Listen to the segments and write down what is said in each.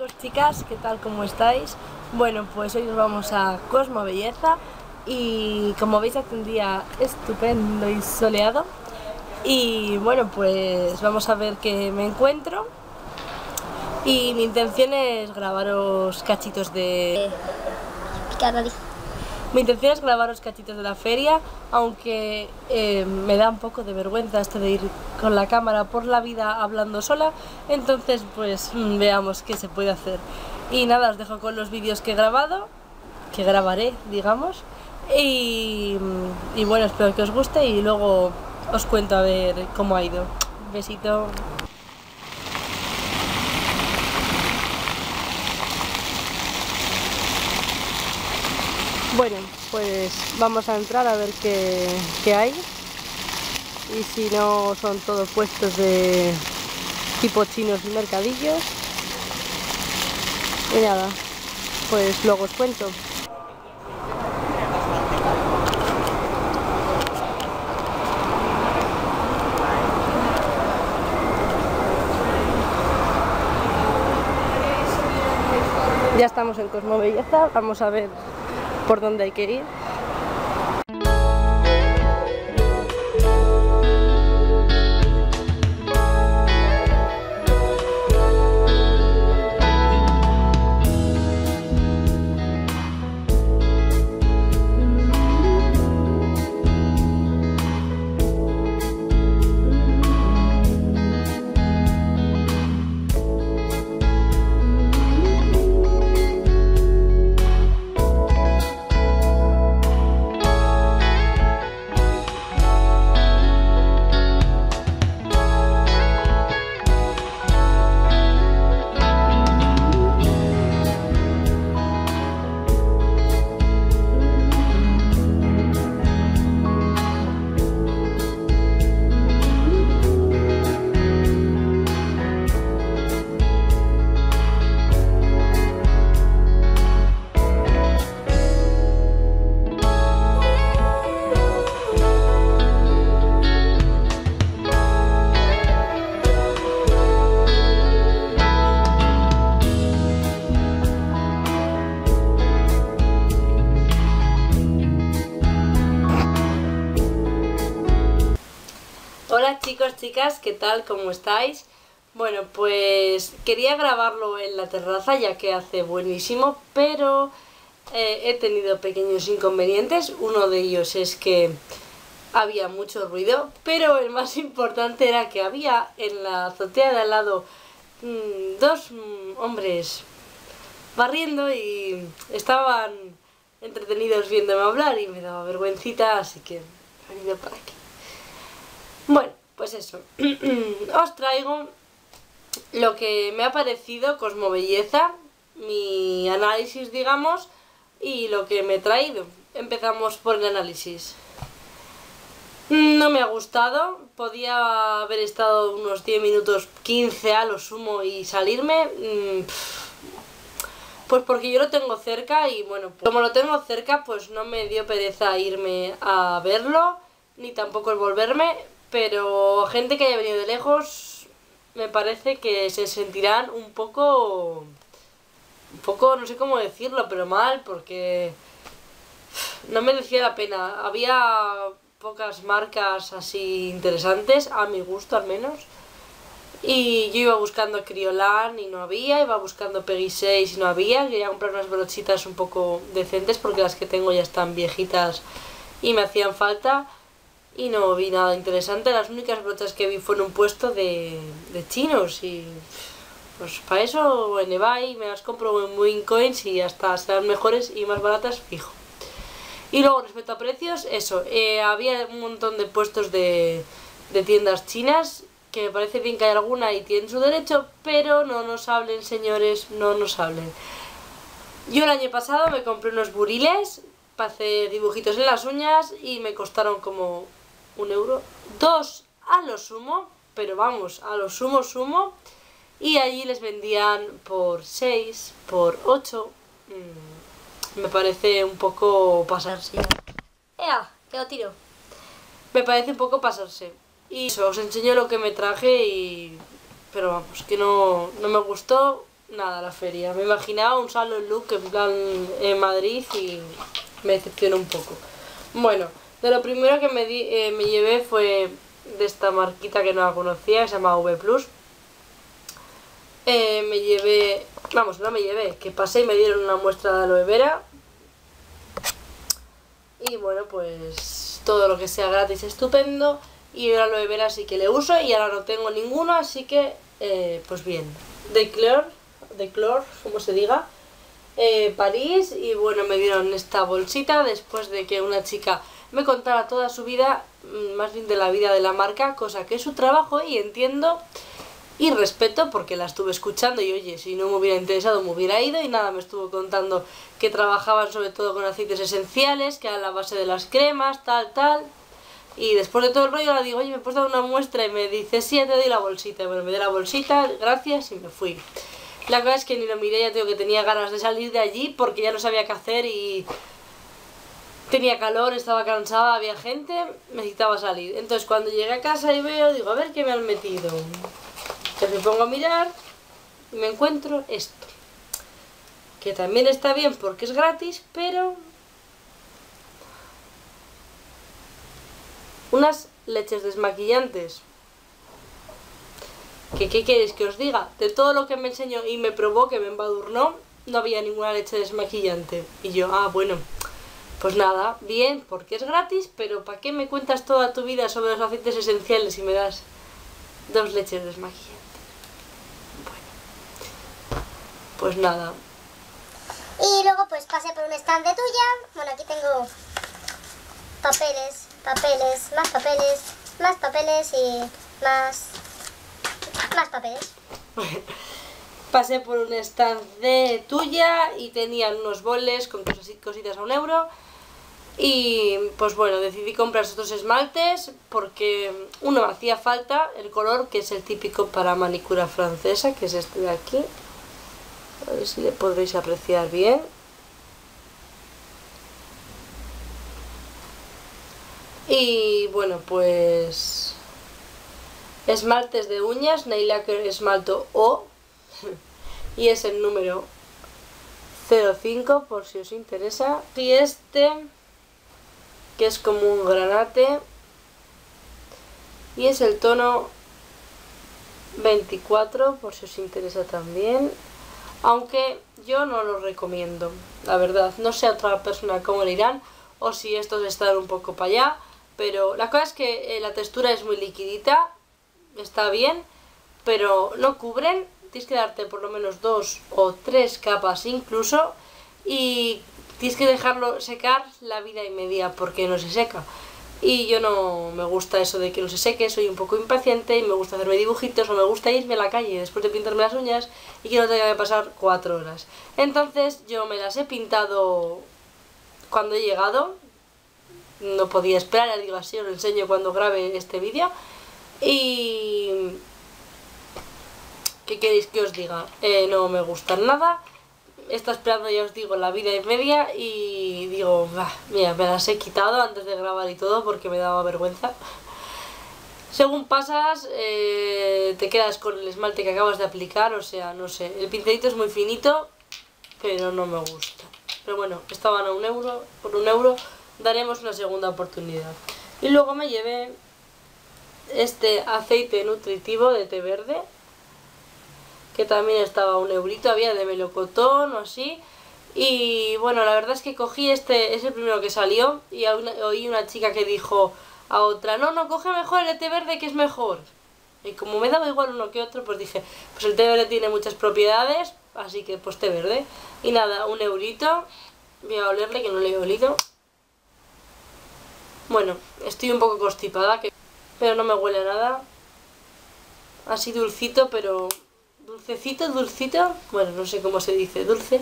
chicos, chicas, ¿qué tal? ¿Cómo estáis? Bueno, pues hoy nos vamos a Cosmo Belleza y como veis hace un día estupendo y soleado y bueno, pues vamos a ver qué me encuentro y mi intención es grabaros cachitos de... Mi intención es grabaros cachitos de la feria, aunque me da un poco de vergüenza esto de ir con la cámara por la vida hablando sola, entonces pues veamos qué se puede hacer. Y nada, os dejo con los vídeos que he grabado, que grabaré, digamos, y bueno, espero que os guste y luego os cuento a ver cómo ha ido. Un besito. Bueno, pues vamos a entrar a ver qué hay y si no son todos puestos de tipo chinos y mercadillos y nada, pues luego os cuento. Ya estamos en Cosmo Belleza, vamos a ver por dónde hay que ir. Hola chicos, chicas, ¿qué tal? ¿Cómo estáis? Bueno, pues quería grabarlo en la terraza ya que hace buenísimo, pero he tenido pequeños inconvenientes. Uno de ellos es que había mucho ruido, pero el más importante era que había en la azotea de al lado dos hombres barriendo y estaban entretenidos viéndome hablar y me daba vergüencita, así que he venido para aquí. Bueno, pues eso, os traigo lo que me ha parecido Cosmo Belleza, mi análisis, digamos, y lo que me he traído. Empezamos por el análisis. No me ha gustado, podía haber estado unos 10 minutos, 15 a lo sumo y salirme. Pues porque yo lo tengo cerca y bueno, pues como lo tengo cerca, pues no me dio pereza irme a verlo, ni tampoco el volverme. Pero gente que haya venido de lejos me parece que se sentirán un poco, no sé cómo decirlo, pero mal, porque no merecía la pena. Había pocas marcas así interesantes, a mi gusto al menos, y yo iba buscando Kryolan y no había, iba buscando Peggy 6 y no había. Quería comprar unas brochitas un poco decentes porque las que tengo ya están viejitas y me hacían falta. Y no vi nada interesante, las únicas brochas que vi fueron un puesto de chinos y pues para eso en eBay me las compro en Wincoins y hasta serán mejores y más baratas fijo. Y luego respecto a precios, eso, había un montón de puestos de tiendas chinas, que me parece bien que hay alguna y tienen su derecho, pero no nos hablen señores, no nos hablen. Yo el año pasado me compré unos buriles para hacer dibujitos en las uñas y me costaron como 1 euro, 2 a lo sumo, pero vamos, a lo sumo, y allí les vendían por 6, por 8, me parece un poco pasarse. ¡Ea! ¡Que lo tiro! Me parece un poco pasarse. Y eso, os enseño lo que me traje y... pero vamos, que no me gustó nada, la feria. Me imaginaba un salón look en plan en Madrid y me decepcionó un poco. Bueno, de lo primero que me llevé fue de esta marquita que no la conocía, que se llama V+. Me llevé, vamos, no me llevé, que pasé y me dieron una muestra de aloe vera. Y bueno, pues todo lo que sea gratis estupendo. Y el aloe vera sí que le uso y ahora no tengo ninguno, así que pues bien. De Clor, como se diga, París. Y bueno, me dieron esta bolsita después de que una chica me contara toda su vida, más bien de la vida de la marca, cosa que es su trabajo y entiendo y respeto porque la estuve escuchando y oye, si no me hubiera interesado me hubiera ido y nada, me estuvo contando que trabajaban sobre todo con aceites esenciales, que eran la base de las cremas, tal. Y después de todo el rollo le digo, oye, ¿me puedes dar una muestra? Y me dice, sí, ya te doy la bolsita. Y bueno, me dio la bolsita, gracias, y me fui. La cosa es que ni lo miré, ya tengo que tenía ganas de salir de allí porque ya no sabía qué hacer y tenía calor, estaba cansada, había gente, necesitaba salir. Entonces cuando llegué a casa y veo, digo, a ver qué me han metido. Entonces me pongo a mirar y me encuentro esto. Que también está bien porque es gratis, pero unas leches desmaquillantes. ¿Qué queréis que os diga? De todo lo que me enseñó y me probó, que me embadurnó, no había ninguna leche desmaquillante. Y yo, bueno, pues nada, bien, porque es gratis, pero ¿para qué me cuentas toda tu vida sobre los aceites esenciales si me das 2 leches desmaquillantes? Bueno, pues nada. Y luego pues pasé por un stand de tuya. Bueno, aquí tengo papeles, más papeles y más papeles. Pasé por un stand de tuya y tenían unos boles con cositas a €1. Y pues bueno, decidí comprar estos esmaltes porque uno me hacía falta, el color que es el típico para manicura francesa, que es este de aquí. A ver si le podréis apreciar bien. Y bueno, pues esmaltes de uñas, Nail Lacquer Esmalto O. Y es el número 05 por si os interesa. Y este, que es como un granate. Y es el tono 24 por si os interesa también. Aunque yo no lo recomiendo, la verdad. No sé a otra persona cómo le irán o si estos están un poco para allá. Pero la cosa es que la textura es muy liquidita, está bien, pero no cubren. Tienes que darte por lo menos 2 o 3 capas incluso y tienes que dejarlo secar la vida y media porque no se seca. Y yo no me gusta eso de que no se seque, soy un poco impaciente y me gusta hacerme dibujitos o me gusta irme a la calle después de pintarme las uñas y que no tenga que pasar 4 horas. Entonces yo me las he pintado cuando he llegado, no podía esperar, ya digo así, os lo enseño cuando grabe este vídeo. Y ¿qué queréis que os diga? No me gustan nada. Está esperando, ya os digo, la vida y media y digo, mira, me las he quitado antes de grabar y todo porque me daba vergüenza. Según pasas, te quedas con el esmalte que acabas de aplicar, o sea, no sé, el pincelito es muy finito, pero no me gusta. Pero bueno, estaban a €1, por €1 daremos una segunda oportunidad. Y luego me llevé este aceite nutritivo de té verde, que también estaba a €1, había de melocotón o así. Y bueno, la verdad es que cogí este, es el primero que salió y oí una chica que dijo a otra, no, coge mejor el té verde que es mejor. Y como me daba igual uno que otro, pues dije, pues el té verde tiene muchas propiedades, así que pues té verde. Y nada, €1, voy a olerle que no le he olido. Bueno, estoy un poco constipada, pero no me huele a nada. Así dulcito, pero dulcito, bueno, no sé cómo se dice, dulce,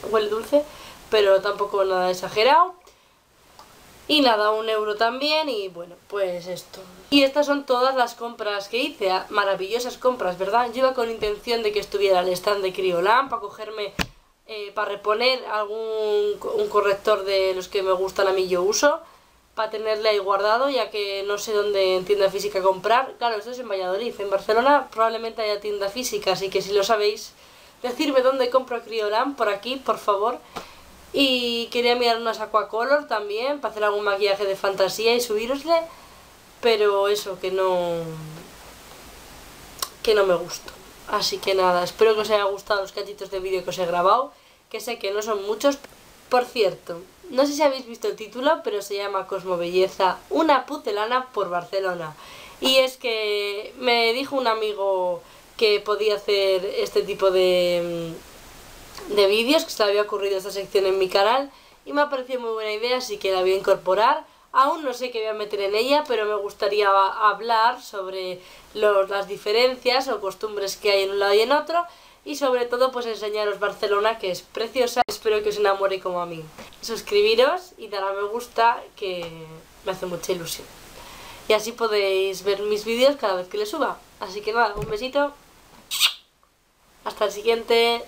huele dulce, pero tampoco nada exagerado. Y nada, €1 también y bueno, pues esto. Y estas son todas las compras que hice, maravillosas compras, ¿verdad? Yo iba con intención de que estuviera el stand de Kryolan para cogerme, para reponer un corrector de los que me gustan a mí yo uso, para tenerle ahí guardado, ya que no sé dónde en tienda física comprar. Claro, esto es en Valladolid, en Barcelona probablemente haya tienda física, así que si lo sabéis, decirme dónde compro Kryolan, por aquí, por favor. Y quería mirar unas Aquacolor también, para hacer algún maquillaje de fantasía y subirosle. Pero eso, que no me gustó. Así que nada, espero que os haya gustado los cachitos de vídeo que os he grabado, que sé que no son muchos. Por cierto, no sé si habéis visto el título, pero se llama Cosmobelleza, una pucelana por Barcelona. Y es que me dijo un amigo que podía hacer este tipo de vídeos, que se le había ocurrido esta sección en mi canal, y me ha parecido muy buena idea, así que la voy a incorporar. Aún no sé qué voy a meter en ella, pero me gustaría hablar sobre las diferencias o costumbres que hay en un lado y en otro, y sobre todo pues enseñaros Barcelona, que es preciosa. Espero que os enamore como a mí. Suscribiros y dar a me gusta, que me hace mucha ilusión. Y así podéis ver mis vídeos cada vez que les suba. Así que nada, un besito. Hasta el siguiente.